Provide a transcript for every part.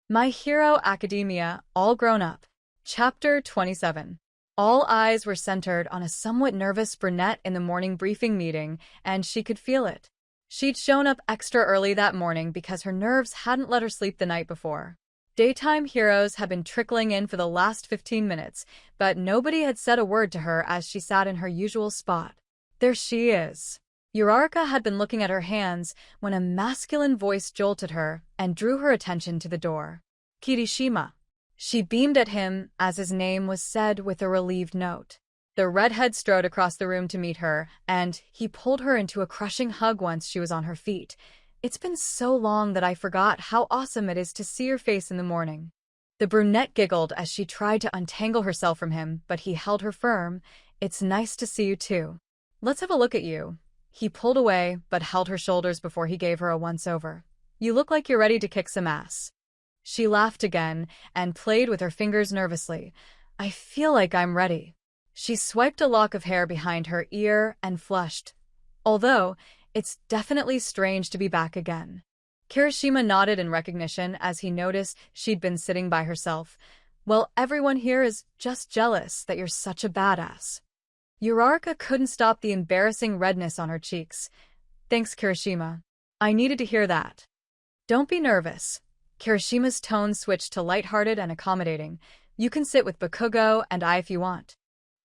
My Hero Academia, All Grown Up. Chapter 27. All eyes were centered on a somewhat nervous brunette in the morning briefing meeting, and she could feel it. She'd shown up extra early that morning because her nerves hadn't let her sleep the night before. Daytime heroes had been trickling in for the last 15 minutes, but nobody had said a word to her as she sat in her usual spot. There she is. Uraraka had been looking at her hands when a masculine voice jolted her and drew her attention to the door. Kirishima. She beamed at him as his name was said with a relieved note. The redhead strode across the room to meet her, and he pulled her into a crushing hug once she was on her feet. It's been so long that I forgot how awesome it is to see your face in the morning. The brunette giggled as she tried to untangle herself from him, but he held her firm. It's nice to see you too. Let's have a look at you. He pulled away, but held her shoulders before he gave her a once-over. You look like you're ready to kick some ass. She laughed again and played with her fingers nervously. I feel like I'm ready. She swiped a lock of hair behind her ear and flushed. Although, it's definitely strange to be back again. Kirishima nodded in recognition as he noticed she'd been sitting by herself. Well, everyone here is just jealous that you're such a badass. Uraraka couldn't stop the embarrassing redness on her cheeks. Thanks, Kirishima. I needed to hear that. Don't be nervous. Kirishima's tone switched to lighthearted and accommodating. You can sit with Bakugou and I if you want.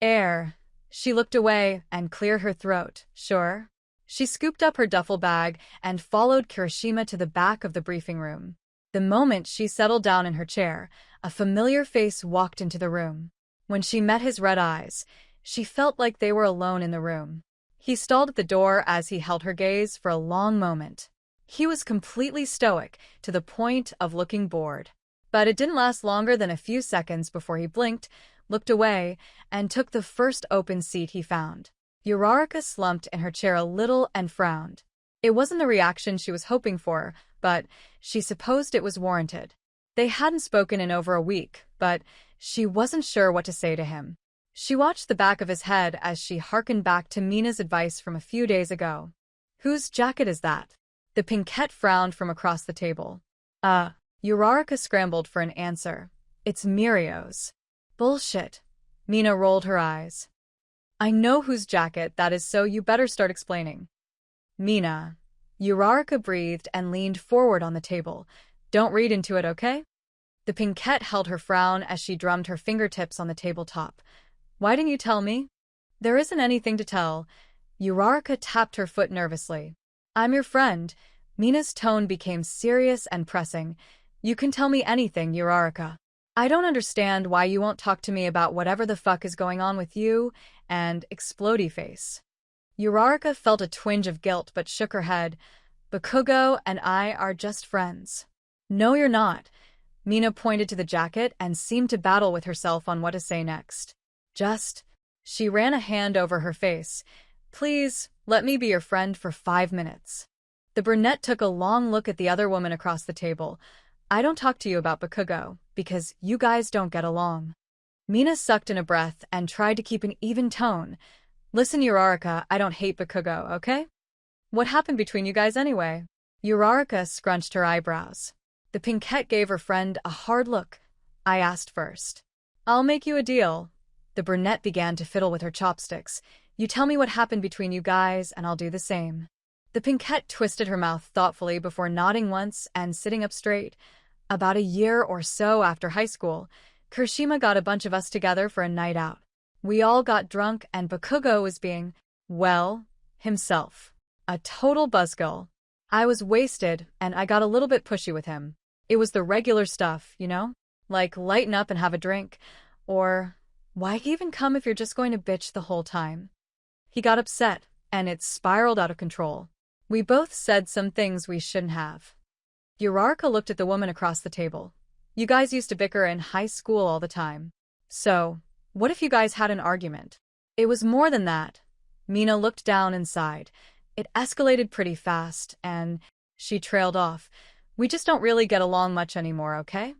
Air. She looked away and cleared her throat. Sure. She scooped up her duffel bag and followed Kirishima to the back of the briefing room. The moment she settled down in her chair, a familiar face walked into the room. When she met his red eyes, she felt like they were alone in the room. He stalled at the door as he held her gaze for a long moment. He was completely stoic, to the point of looking bored. But it didn't last longer than a few seconds before he blinked, looked away, and took the first open seat he found. Uraraka slumped in her chair a little and frowned. It wasn't the reaction she was hoping for, but she supposed it was warranted. They hadn't spoken in over a week, but she wasn't sure what to say to him. She watched the back of his head as she hearkened back to Mina's advice from a few days ago. Whose jacket is that? The pinkette frowned from across the table. Uraraka scrambled for an answer. It's Mirio's. Bullshit. Mina rolled her eyes. I know whose jacket that is, so you better start explaining. Mina. Uraraka breathed and leaned forward on the table. Don't read into it, okay? The pinkette held her frown as she drummed her fingertips on the tabletop. Why didn't you tell me? There isn't anything to tell. Uraraka tapped her foot nervously. I'm your friend. Mina's tone became serious and pressing. You can tell me anything, Uraraka. I don't understand why you won't talk to me about whatever the fuck is going on with you and Explodey Face. Uraraka felt a twinge of guilt but shook her head. Bakugou and I are just friends. No, you're not. Mina pointed to the jacket and seemed to battle with herself on what to say next. She ran a hand over her face. Please, let me be your friend for 5 minutes. The brunette took a long look at the other woman across the table. I don't talk to you about Bakugou, because you guys don't get along. Mina sucked in a breath and tried to keep an even tone. Listen, Uraraka, I don't hate Bakugou, okay? What happened between you guys anyway? Uraraka scrunched her eyebrows. The pinkette gave her friend a hard look. I asked first. I'll make you a deal. The brunette began to fiddle with her chopsticks. You tell me what happened between you guys, and I'll do the same. The pinkette twisted her mouth thoughtfully before nodding once and sitting up straight. About a year or so after high school, Kirishima got a bunch of us together for a night out. We all got drunk and Bakugou was being, well, himself. A total buzzkill. I was wasted and I got a little bit pushy with him. It was the regular stuff, you know? Like lighten up and have a drink. Or, why even come if you're just going to bitch the whole time? He got upset, and it spiraled out of control. We both said some things we shouldn't have. Uraraka looked at the woman across the table. You guys used to bicker in high school all the time. So, what if you guys had an argument? It was more than that. Mina looked down and sighed. It escalated pretty fast, and she trailed off. We just don't really get along much anymore, okay?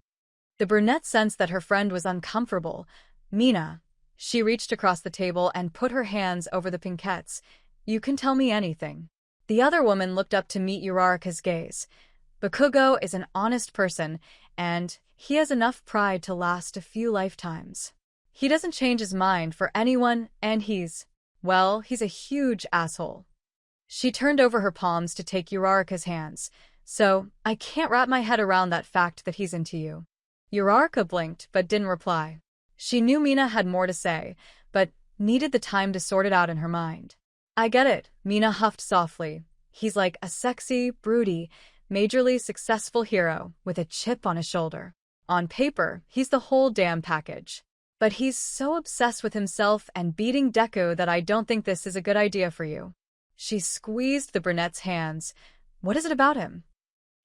The brunette sensed that her friend was uncomfortable. Mina. She reached across the table and put her hands over the pinkette's. You can tell me anything. The other woman looked up to meet Uraraka's gaze. Bakugou is an honest person, and he has enough pride to last a few lifetimes. He doesn't change his mind for anyone, and he's a huge asshole. She turned over her palms to take Uraraka's hands. So, I can't wrap my head around that fact that he's into you. Uraraka blinked but didn't reply. She knew Mina had more to say, but needed the time to sort it out in her mind. I get it, Mina huffed softly. He's like a sexy, broody, majorly successful hero with a chip on his shoulder. On paper, he's the whole damn package. But he's so obsessed with himself and beating Deku that I don't think this is a good idea for you. She squeezed the brunette's hands. What is it about him?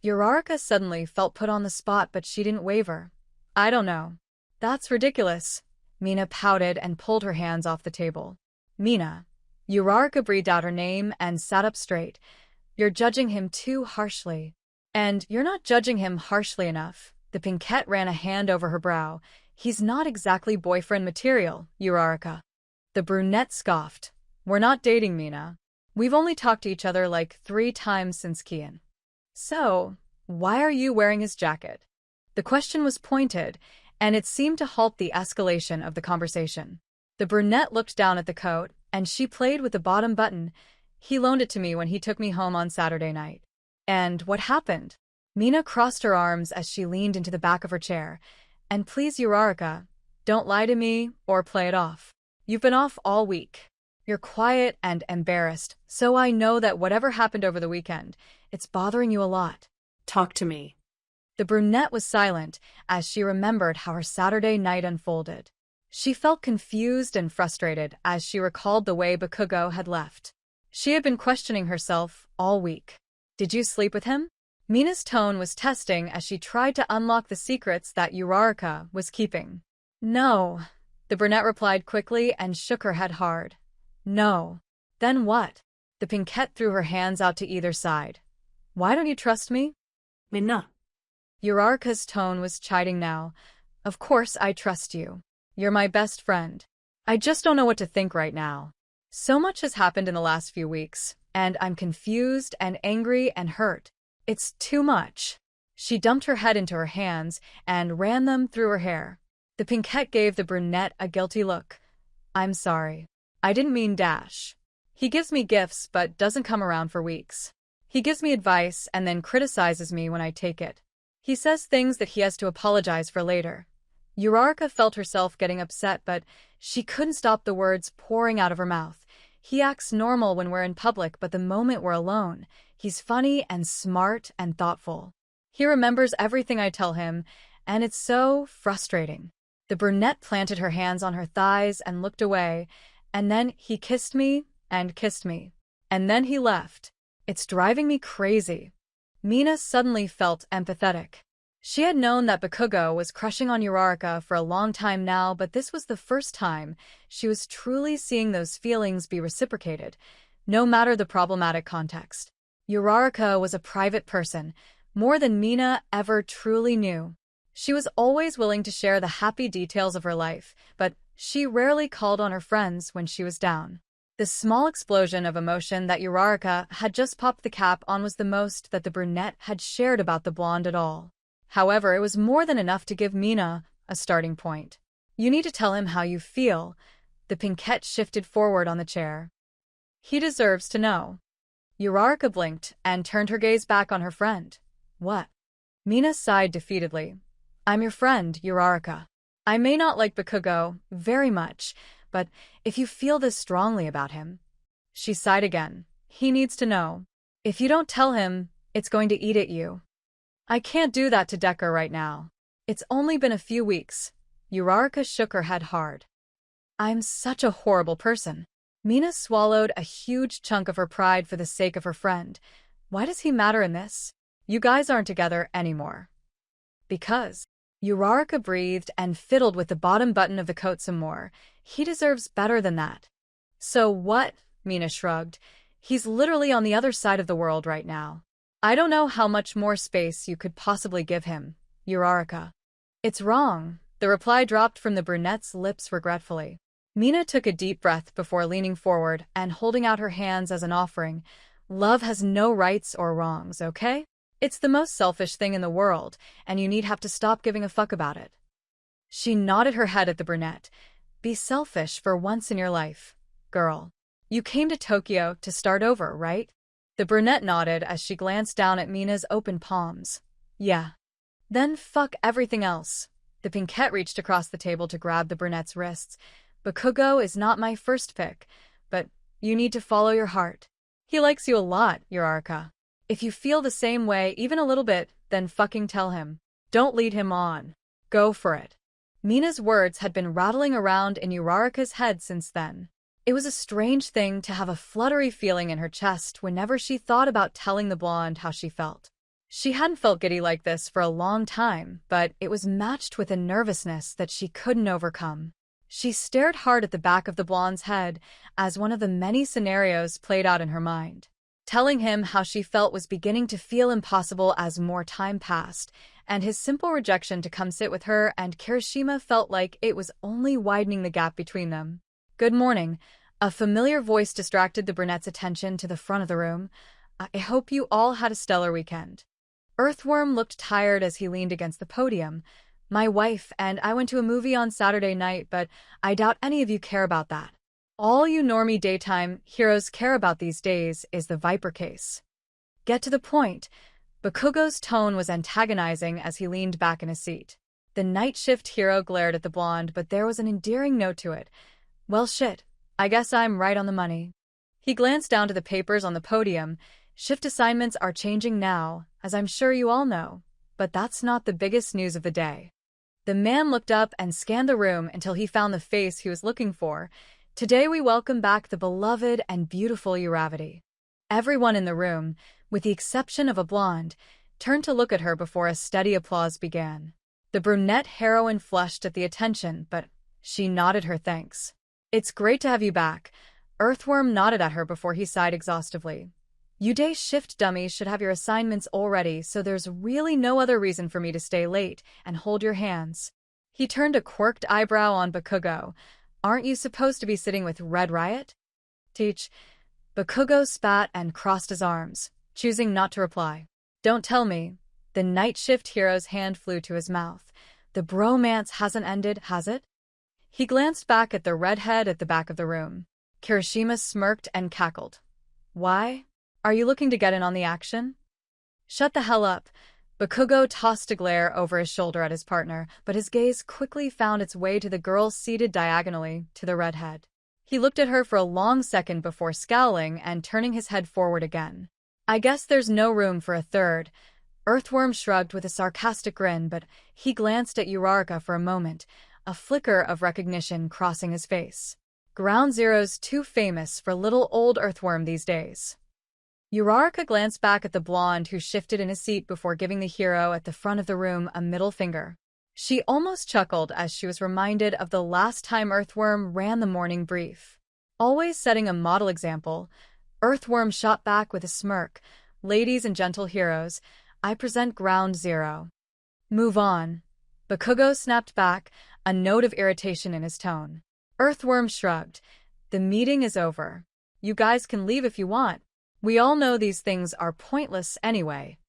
Uraraka suddenly felt put on the spot, but she didn't waver. I don't know. That's ridiculous. Mina pouted and pulled her hands off the table. Mina. Uraraka breathed out her name and sat up straight. You're judging him too harshly. And you're not judging him harshly enough. The pinkette ran a hand over her brow. He's not exactly boyfriend material, Uraraka. The brunette scoffed. We're not dating, Mina. We've only talked to each other like 3 times since Kian. So, why are you wearing his jacket? The question was pointed, and it seemed to halt the escalation of the conversation. The brunette looked down at the coat, and she played with the bottom button. He loaned it to me when he took me home on Saturday night. And what happened? Mina crossed her arms as she leaned into the back of her chair. And please, Uraraka, don't lie to me or play it off. You've been off all week. You're quiet and embarrassed, so I know that whatever happened over the weekend, it's bothering you a lot. Talk to me. The brunette was silent as she remembered how her Saturday night unfolded. She felt confused and frustrated as she recalled the way Bakugou had left. She had been questioning herself all week. Did you sleep with him? Mina's tone was testing as she tried to unlock the secrets that Uraraka was keeping. No, the brunette replied quickly and shook her head hard. No. Then what? The pinkette threw her hands out to either side. Why don't you trust me? Mina. Uraraka's tone was chiding now. Of course I trust you. You're my best friend. I just don't know what to think right now. So much has happened in the last few weeks, and I'm confused and angry and hurt. It's too much. She dumped her head into her hands and ran them through her hair. The pinkette gave the brunette a guilty look. I'm sorry. I didn't mean dash. He gives me gifts but doesn't come around for weeks. He gives me advice and then criticizes me when I take it. He says things that he has to apologize for later. Uraraka felt herself getting upset, but she couldn't stop the words pouring out of her mouth. He acts normal when we're in public, but the moment we're alone, he's funny and smart and thoughtful. He remembers everything I tell him, and it's so frustrating. The brunette planted her hands on her thighs and looked away, and then he kissed me and kissed me. And then he left. It's driving me crazy. Mina suddenly felt empathetic. She had known that Bakugou was crushing on Uraraka for a long time now, but this was the first time she was truly seeing those feelings be reciprocated, no matter the problematic context. Uraraka was a private person, more than Mina ever truly knew. She was always willing to share the happy details of her life, but she rarely called on her friends when she was down. The small explosion of emotion that Uraraka had just popped the cap on was the most that the brunette had shared about the blonde at all. However, it was more than enough to give Mina a starting point. You need to tell him how you feel. The pinkette shifted forward on the chair. He deserves to know. Uraraka blinked and turned her gaze back on her friend. What? Mina sighed defeatedly. I'm your friend, Uraraka. I may not like Bakugou very much, but if you feel this strongly about him... She sighed again. He needs to know. If you don't tell him, it's going to eat at you. I can't do that to Decker right now. It's only been a few weeks. Uraraka shook her head hard. I'm such a horrible person. Mina swallowed a huge chunk of her pride for the sake of her friend. Why does he matter in this? You guys aren't together anymore. Because... Uraraka breathed and fiddled with the bottom button of the coat some more. He deserves better than that. So what? Mina shrugged. He's literally on the other side of the world right now. I don't know how much more space you could possibly give him, Uraraka. It's wrong. The reply dropped from the brunette's lips regretfully. Mina took a deep breath before leaning forward and holding out her hands as an offering. Love has no rights or wrongs, okay? It's the most selfish thing in the world, and you need have to stop giving a fuck about it. She nodded her head at the brunette. Be selfish for once in your life, girl. You came to Tokyo to start over, right? The brunette nodded as she glanced down at Mina's open palms. Yeah. Then fuck everything else. The pinkette reached across the table to grab the brunette's wrists. Bakugou is not my first pick, but you need to follow your heart. He likes you a lot, uraraka. If you feel the same way even a little bit, then fucking tell him. Don't lead him on. Go for it. Mina's words had been rattling around in Uraraka's head since then. It was a strange thing to have a fluttery feeling in her chest whenever she thought about telling the blonde how she felt. She hadn't felt giddy like this for a long time, but it was matched with a nervousness that she couldn't overcome. She stared hard at the back of the blonde's head as one of the many scenarios played out in her mind. Telling him how she felt was beginning to feel impossible as more time passed, and his simple rejection to come sit with her and Kirishima felt like it was only widening the gap between them. Good morning. A familiar voice distracted the brunette's attention to the front of the room. I hope you all had a stellar weekend. Earthworm looked tired as he leaned against the podium. My wife and I went to a movie on Saturday night, but I doubt any of you care about that. All you normie daytime heroes care about these days is the Viper case. Get to the point. Bakugou's tone was antagonizing as he leaned back in his seat. The night shift hero glared at the blonde, but there was an endearing note to it. Well shit, I guess I'm right on the money. He glanced down to the papers on the podium. Shift assignments are changing now, as I'm sure you all know, but that's not the biggest news of the day. The man looked up and scanned the room until he found the face he was looking for. Today we welcome back the beloved and beautiful Uravati. Everyone in the room, with the exception of a blonde, turned to look at her before a steady applause began. The brunette heroine flushed at the attention, but she nodded her thanks. It's great to have you back. Earthworm nodded at her before he sighed exhaustively. You day shift dummies should have your assignments already, so there's really no other reason for me to stay late and hold your hands. He turned a quirked eyebrow on Bakugou. Aren't you supposed to be sitting with Red Riot? Teach. Bakugou spat and crossed his arms, choosing not to reply. Don't tell me. The night shift hero's hand flew to his mouth. The bromance hasn't ended, has it? He glanced back at the redhead at the back of the room. Kirishima smirked and cackled. Why? Are you looking to get in on the action? Shut the hell up. Bakugou tossed a glare over his shoulder at his partner, but his gaze quickly found its way to the girl seated diagonally to the redhead. He looked at her for a long second before scowling and turning his head forward again. I guess there's no room for a third. Earthworm shrugged with a sarcastic grin, but he glanced at Uraraka for a moment, a flicker of recognition crossing his face. Ground Zero's too famous for little old Earthworm these days. Uraraka glanced back at the blonde who shifted in his seat before giving the hero at the front of the room a middle finger. She almost chuckled as she was reminded of the last time Earthworm ran the morning brief. Always setting a model example, Earthworm shot back with a smirk. Ladies and gentle heroes, I present Ground Zero. Move on. Bakugou snapped back, a note of irritation in his tone. Earthworm shrugged. The meeting is over. You guys can leave if you want. We all know these things are pointless anyway.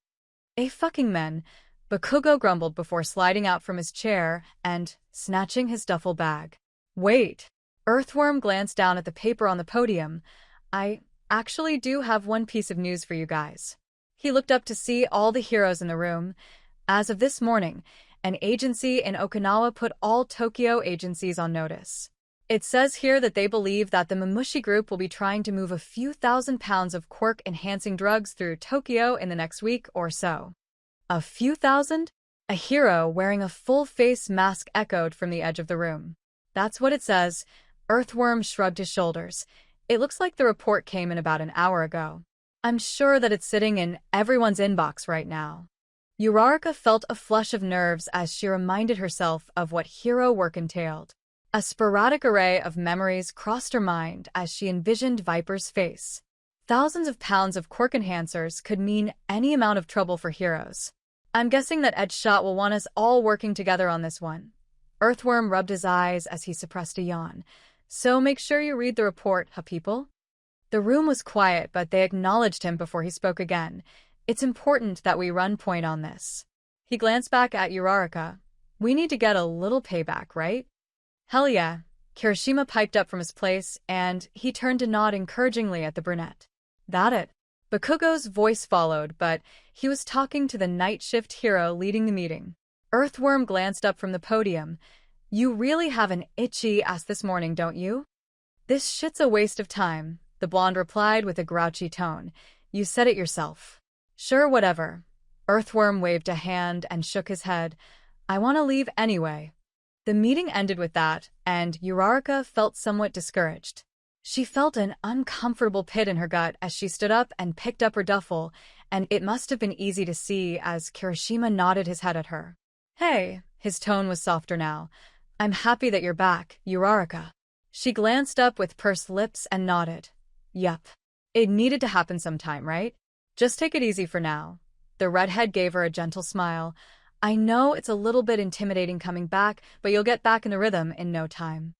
Fucking men, Bakugou grumbled before sliding out from his chair and snatching his duffel bag. Wait. Earthworm glanced down at the paper on the podium. I actually do have one piece of news for you guys. He looked up to see all the heroes in the room. As of this morning, an agency in Okinawa put all Tokyo agencies on notice. It says here that they believe that the Mamushi group will be trying to move a few thousand pounds of quirk-enhancing drugs through Tokyo in the next week or so. A few thousand? A hero wearing a full-face mask echoed from the edge of the room. That's what it says. Earthworm shrugged his shoulders. It looks like the report came in about an hour ago. I'm sure that it's sitting in everyone's inbox right now. Uraraka felt a flush of nerves as she reminded herself of what hero work entailed. A sporadic array of memories crossed her mind as she envisioned Viper's face. Thousands of pounds of quirk enhancers could mean any amount of trouble for heroes. I'm guessing that Edgeshot will want us all working together on this one. Earthworm rubbed his eyes as he suppressed a yawn. So make sure you read the report, huh people? The room was quiet, but they acknowledged him before he spoke again. It's important that we run point on this. He glanced back at Uraraka. We need to get a little payback, right? Hell yeah. Kirishima piped up from his place, and he turned to nod encouragingly at the brunette. That it? Bakugou's voice followed, but he was talking to the night shift hero leading the meeting. Earthworm glanced up from the podium. You really have an itchy ass this morning, don't you? This shit's a waste of time, the blonde replied with a grouchy tone. You said it yourself. Sure, whatever. Earthworm waved a hand and shook his head. I want to leave anyway. The meeting ended with that, and Uraraka felt somewhat discouraged. She felt an uncomfortable pit in her gut as she stood up and picked up her duffel, and it must have been easy to see as Kirishima nodded his head at her. Hey, his tone was softer now. I'm happy that you're back, Uraraka. She glanced up with pursed lips and nodded. Yup. It needed to happen sometime, right? Just take it easy for now. The redhead gave her a gentle smile. I know it's a little bit intimidating coming back, but you'll get back in the rhythm in no time.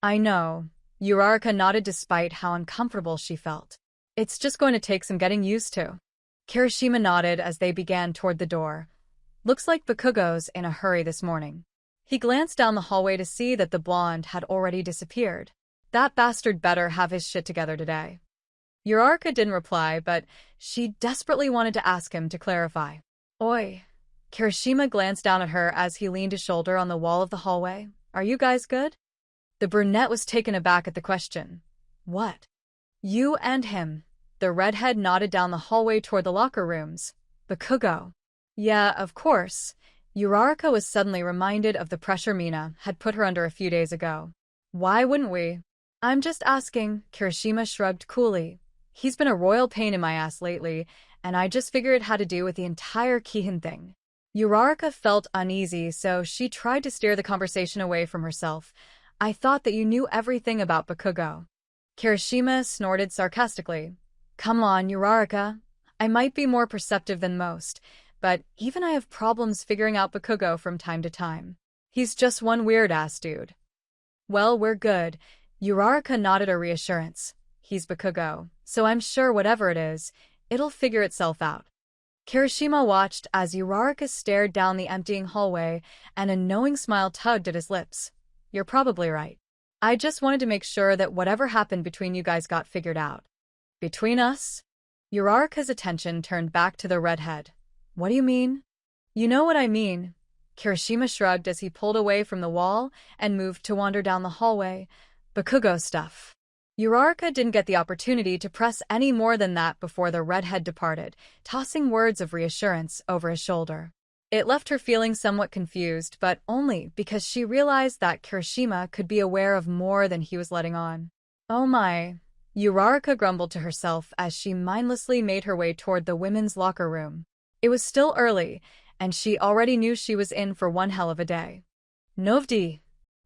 I know. Uraraka nodded despite how uncomfortable she felt. It's just going to take some getting used to. Kirishima nodded as they began toward the door. Looks like Bakugou's in a hurry this morning. He glanced down the hallway to see that the blonde had already disappeared. That bastard better have his shit together today. Uraraka didn't reply, but she desperately wanted to ask him to clarify. Oi. Kirishima glanced down at her as he leaned his shoulder on the wall of the hallway. Are you guys good? The brunette was taken aback at the question. What? You and him. The redhead nodded down the hallway toward the locker rooms. Bakugou. Yeah, of course. Uraraka was suddenly reminded of the pressure Mina had put her under a few days ago. Why wouldn't we? I'm just asking, Kirishima shrugged coolly. He's been a royal pain in my ass lately, and I just figured it had to do with the entire Kihin thing. Uraraka felt uneasy, so she tried to steer the conversation away from herself. I thought that you knew everything about Bakugou. Kirishima snorted sarcastically. Come on, Uraraka. I might be more perceptive than most, but even I have problems figuring out Bakugou from time to time. He's just one weird-ass dude. Well, we're good. Uraraka nodded a reassurance. He's Bakugou, so I'm sure whatever it is, it'll figure itself out. Kirishima watched as Uraraka stared down the emptying hallway, and a knowing smile tugged at his lips. You're probably right. I just wanted to make sure that whatever happened between you guys got figured out. Between us? Uraraka's attention turned back to the redhead. What do you mean? You know what I mean. Kirishima shrugged as he pulled away from the wall and moved to wander down the hallway. Bakugou stuff. Uraraka didn't get the opportunity to press any more than that before the redhead departed, tossing words of reassurance over his shoulder. It left her feeling somewhat confused, but only because she realized that Kirishima could be aware of more than he was letting on. Oh my. Uraraka grumbled to herself as she mindlessly made her way toward the women's locker room. It was still early, and she already knew she was in for one hell of a day. Novdi.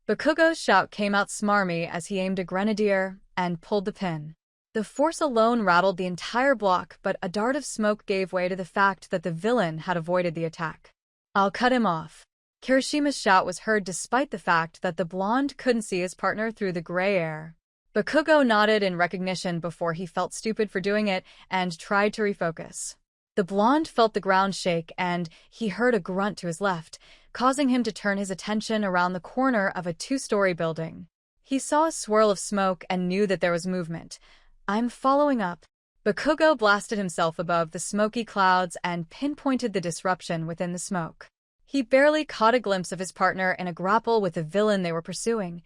Bakugou's shout came out smarmy as he aimed a grenadier and pulled the pin. The force alone rattled the entire block, but a dart of smoke gave way to the fact that the villain had avoided the attack. I'll cut him off. Kirishima's shout was heard despite the fact that the blonde couldn't see his partner through the gray air. Bakugou nodded in recognition before he felt stupid for doing it and tried to refocus. The blonde felt the ground shake and he heard a grunt to his left, causing him to turn his attention around the corner of a two-story building. He saw a swirl of smoke and knew that there was movement. I'm following up. Bakugou blasted himself above the smoky clouds and pinpointed the disruption within the smoke. He barely caught a glimpse of his partner in a grapple with the villain they were pursuing.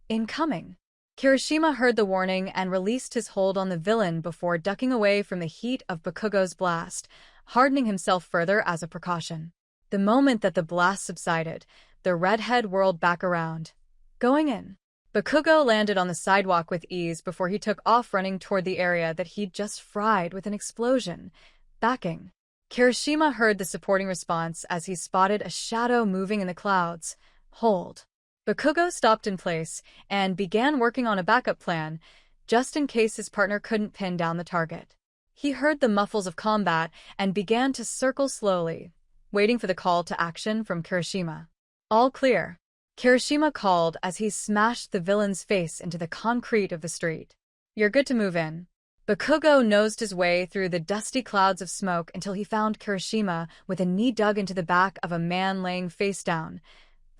Incoming. Kirishima heard the warning and released his hold on the villain before ducking away from the heat of Bakugou's blast, hardening himself further as a precaution. The moment that the blast subsided, the redhead whirled back around. Going in. Bakugou landed on the sidewalk with ease before he took off running toward the area that he'd just fried with an explosion. Backing. Kirishima heard the supporting response as he spotted a shadow moving in the clouds. Hold. Bakugou stopped in place and began working on a backup plan, just in case his partner couldn't pin down the target. He heard the muffles of combat and began to circle slowly, waiting for the call to action from Kirishima. All clear. Kirishima called as he smashed the villain's face into the concrete of the street. You're good to move in. Bakugou nosed his way through the dusty clouds of smoke until he found Kirishima with a knee dug into the back of a man laying face down.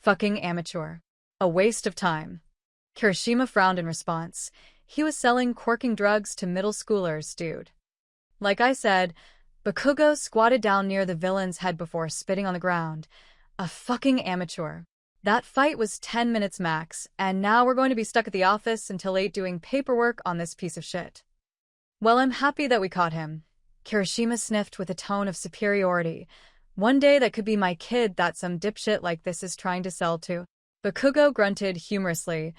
Fucking amateur. A waste of time. Kirishima frowned in response. He was selling corking drugs to middle schoolers, dude. Like I said, Bakugou squatted down near the villain's head before spitting on the ground. A fucking amateur. That fight was 10 minutes max, and now we're going to be stuck at the office until 8 doing paperwork on this piece of shit. Well, I'm happy that we caught him. Kirishima sniffed with a tone of superiority. One day that could be my kid that some dipshit like this is trying to sell to. Bakugou grunted humorously.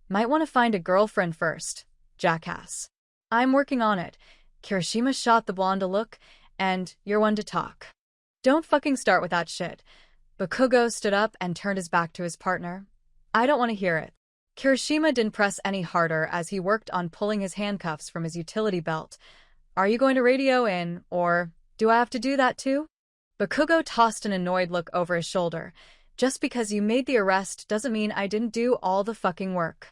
Might want to find a girlfriend first, jackass. I'm working on it. Kirishima shot the blonde a look, and you're one to talk. Don't fucking start with that shit. Bakugou stood up and turned his back to his partner. I don't want to hear it. Kirishima didn't press any harder as he worked on pulling his handcuffs from his utility belt. Are you going to radio in, or do I have to do that too? Bakugou tossed an annoyed look over his shoulder. Just because you made the arrest doesn't mean I didn't do all the fucking work.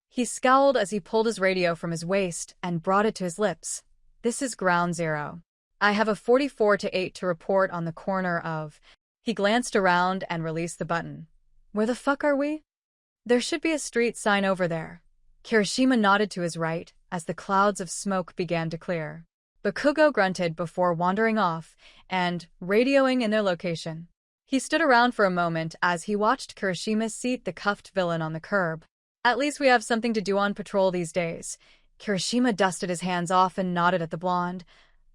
He scowled as he pulled his radio from his waist and brought it to his lips. This is ground zero. I have a 44-8 to report on the corner of... He glanced around and released the button. Where the fuck are we? There should be a street sign over there. Kirishima nodded to his right as the clouds of smoke began to clear. Bakugou grunted before wandering off and radioing in their location. He stood around for a moment as he watched Kirishima seat the cuffed villain on the curb. At least we have something to do on patrol these days. Kirishima dusted his hands off and nodded at the blonde.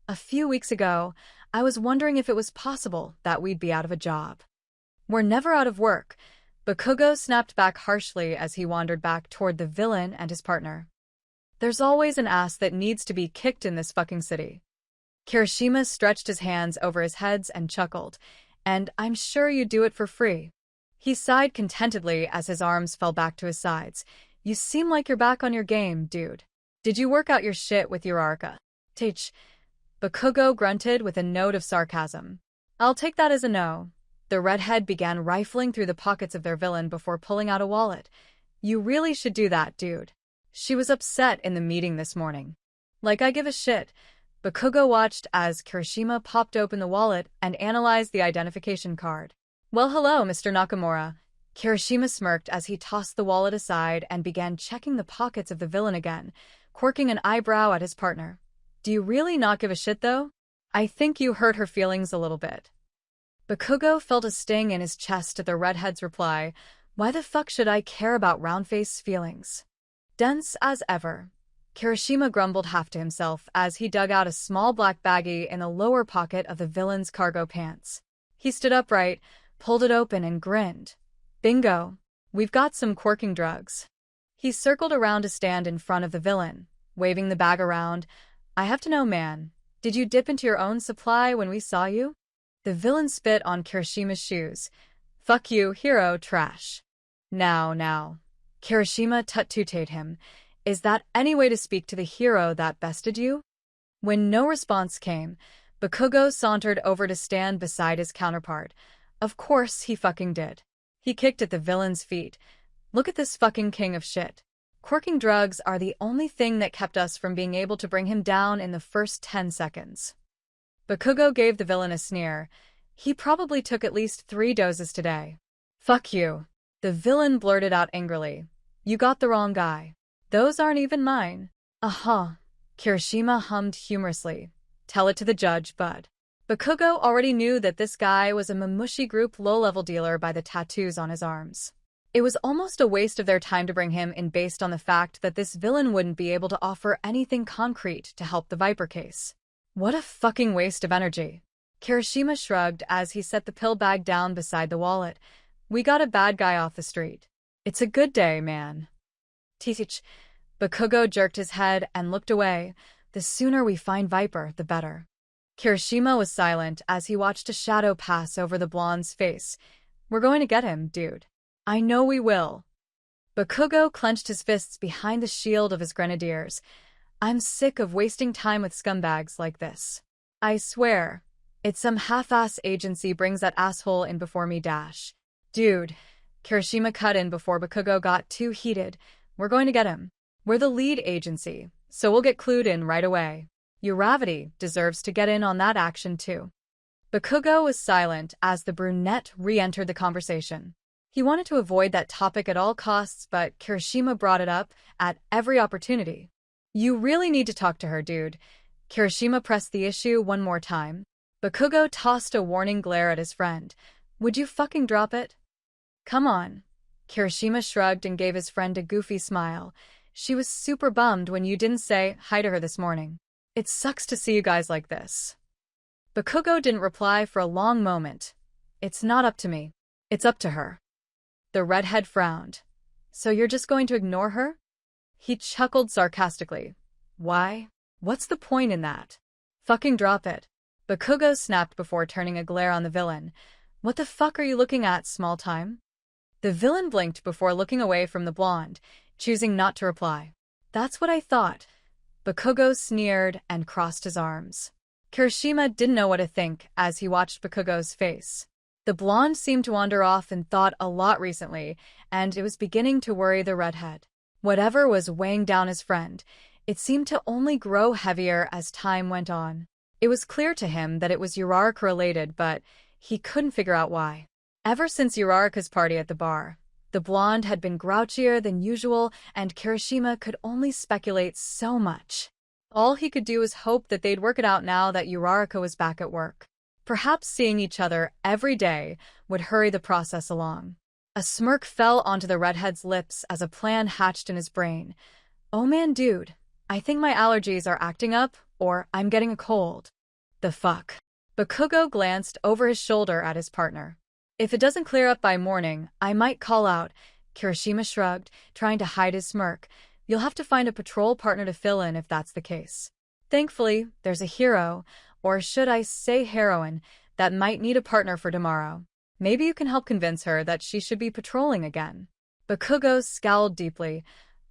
A few weeks ago, I was wondering if it was possible that we'd be out of a job. We're never out of work. Bakugou snapped back harshly as he wandered back toward the villain and his partner. There's always an ass that needs to be kicked in this fucking city. Kirishima stretched his hands over his heads and chuckled. And I'm sure you do it for free. He sighed contentedly as his arms fell back to his sides. You seem like you're back on your game, dude. Did you work out your shit with uraraka? Teach. Bakugou grunted with a note of sarcasm. I'll take that as a no. The redhead began rifling through the pockets of their villain before pulling out a wallet. You really should do that, dude. She was upset in the meeting this morning. Like I give a shit. Bakugou watched as Kirishima popped open the wallet and analyzed the identification card. Well, hello, Mr. Nakamura. Kirishima smirked as he tossed the wallet aside and began checking the pockets of the villain again, quirking an eyebrow at his partner. Do you really not give a shit, though? I think you hurt her feelings a little bit. Bakugou felt a sting in his chest at the redhead's reply. Why the fuck should I care about Roundface's feelings? Dense as ever. Kirishima grumbled half to himself as he dug out a small black baggie in the lower pocket of the villain's cargo pants. He stood upright, pulled it open, and grinned. Bingo. We've got some corking drugs. He circled around to stand in front of the villain, waving the bag around. I have to know, man. Did you dip into your own supply when we saw you? The villain spit on Kirishima's shoes. Fuck you, hero trash. Now. Kirishima tut-tutted him. Is that any way to speak to the hero that bested you? When no response came, Bakugou sauntered over to stand beside his counterpart. Of course he fucking did. He kicked at the villain's feet. Look at this fucking king of shit. Corking drugs are the only thing that kept us from being able to bring him down in the first 10 seconds. Bakugou gave the villain a sneer. He probably took at least 3 doses today. Fuck you. The villain blurted out angrily. You got the wrong guy. Those aren't even mine. Kirishima hummed humorously. Tell it to the judge, bud. Bakugou already knew that this guy was a Mamushi Group low-level dealer by the tattoos on his arms. It was almost a waste of their time to bring him in based on the fact that this villain wouldn't be able to offer anything concrete to help the Viper case. What a fucking waste of energy. Kirishima shrugged as he set the pill bag down beside the wallet. We got a bad guy off the street. It's a good day, man. Teach. Bakugou jerked his head and looked away. The sooner we find Viper, the better. Kirishima was silent as he watched a shadow pass over the blonde's face. We're going to get him, dude. I know we will. Bakugou clenched his fists behind the shield of his grenadiers. I'm sick of wasting time with scumbags like this. I swear, it's some half-ass agency brings that asshole in before me dash. Dude, Kirishima cut in before Bakugou got too heated. We're going to get him. We're the lead agency, so we'll get clued in right away. Uravity deserves to get in on that action too. Bakugou was silent as the brunette re-entered the conversation. He wanted to avoid that topic at all costs, but Kirishima brought it up at every opportunity. You really need to talk to her, dude. Kirishima pressed the issue one more time. Bakugou tossed a warning glare at his friend. Would you fucking drop it? Come on. Kirishima shrugged and gave his friend a goofy smile. She was super bummed when you didn't say hi to her this morning. It sucks to see you guys like this. Bakugou didn't reply for a long moment. It's not up to me. It's up to her. The redhead frowned. So you're just going to ignore her? He chuckled sarcastically. Why? What's the point in that? Fucking drop it. Bakugou snapped before turning a glare on the villain. What the fuck are you looking at, small time? The villain blinked before looking away from the blonde, choosing not to reply. That's what I thought. Bakugou sneered and crossed his arms. Kirishima didn't know what to think as he watched Bakugou's face. The blonde seemed to wander off in thought a lot recently, and it was beginning to worry the redhead. Whatever was weighing down his friend, it seemed to only grow heavier as time went on. It was clear to him that it was uraraka-related, but he couldn't figure out why. Ever since Uraraka's party at the bar, the blonde had been grouchier than usual, and Kirishima could only speculate so much. All he could do was hope that they'd work it out now that Uraraka was back at work. Perhaps seeing each other every day would hurry the process along. A smirk fell onto the redhead's lips as a plan hatched in his brain. Oh man, dude, I think my allergies are acting up, or I'm getting a cold. The fuck? Bakugou glanced over his shoulder at his partner. If it doesn't clear up by morning, I might call out. Kirishima shrugged, trying to hide his smirk. You'll have to find a patrol partner to fill in if that's the case. Thankfully, there's a hero, or should I say heroine, that might need a partner for tomorrow. Maybe you can help convince her that she should be patrolling again. Bakugou scowled deeply.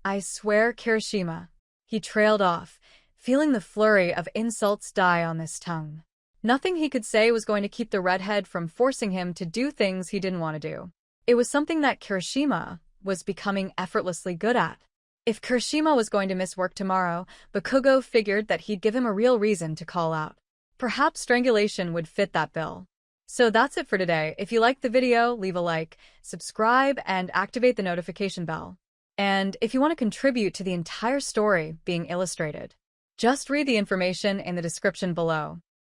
I swear, Kirishima. He trailed off, feeling the flurry of insults die on his tongue. Nothing he could say was going to keep the redhead from forcing him to do things he didn't want to do. It was something that Kirishima was becoming effortlessly good at. If Kirishima was going to miss work tomorrow, Bakugou figured that he'd give him a real reason to call out. Perhaps strangulation would fit that bill. So that's it for today. If you liked the video, leave a like, subscribe, and activate the notification bell. And if you want to contribute to the entire story being illustrated, just read the information in the description below.